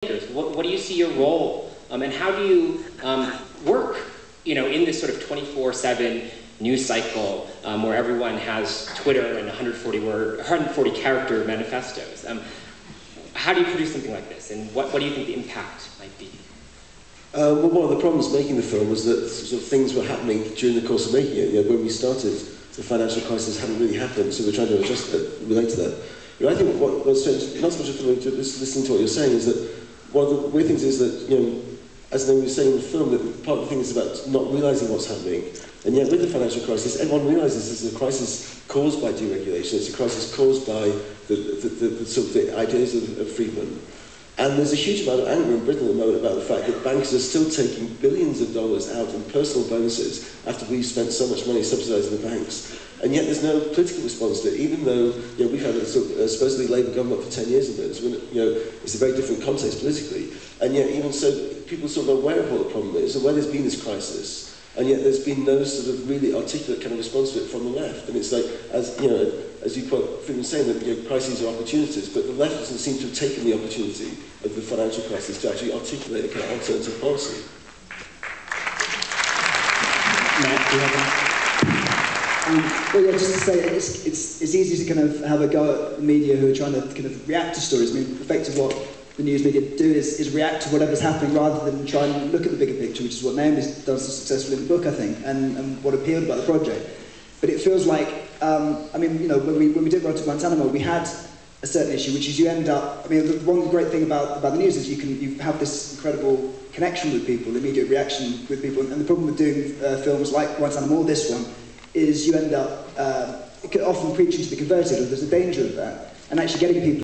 What do you see your role, and how do you work, in this sort of 24/7 news cycle where everyone has Twitter and 140 character manifestos? How do you produce something like this, and what do you think the impact might be? Well, one of the problems making the film was that sort of things were happening during the course of making it. When we started, the financial crisis hadn't really happened, so we're trying to relate to that. I think what's strange, not so much listening to what you're saying, is that one of the weird things is that, as they were saying in the film, that part of the thing is about not realising what's happening. And yet with the financial crisis, everyone realises it's a crisis caused by deregulation, it's a crisis caused by the ideas of Friedman. And there's a huge amount of anger in Britain at the moment about the fact that banks are still taking billions of dollars out in personal bonuses after we've spent so much money subsidising the banks. And yet there's no political response to it, even though we've had a supposedly Labour government for 10 years of this. It's a very different context politically. And yet even so, people are sort of aware of what the problem is and where there's been this crisis. And yet there's been no sort of really articulate kind of response to it from the left. And it's like, as you quote Friedman saying, that crises are opportunities, but the left doesn't seem to have taken the opportunity of the financial crisis to actually articulate a kind of alternative policy. Matt, do you have well, yeah, just to say, it's easy to kind of have a go at the media who are trying to kind of react to stories. I mean, effectively what the news media do is react to whatever's happening rather than try and look at the bigger picture, which is what Naomi does so successfully in the book, I think, and what appealed about the project. But it feels like, when we did Road to Guantanamo, we had a certain issue, which is you end up, one great thing about the news is you have this incredible connection with people, immediate reaction with people, and the problem with doing films like Guantanamo or this one is you end up often preaching to the converted, or there's a danger of that, and actually getting people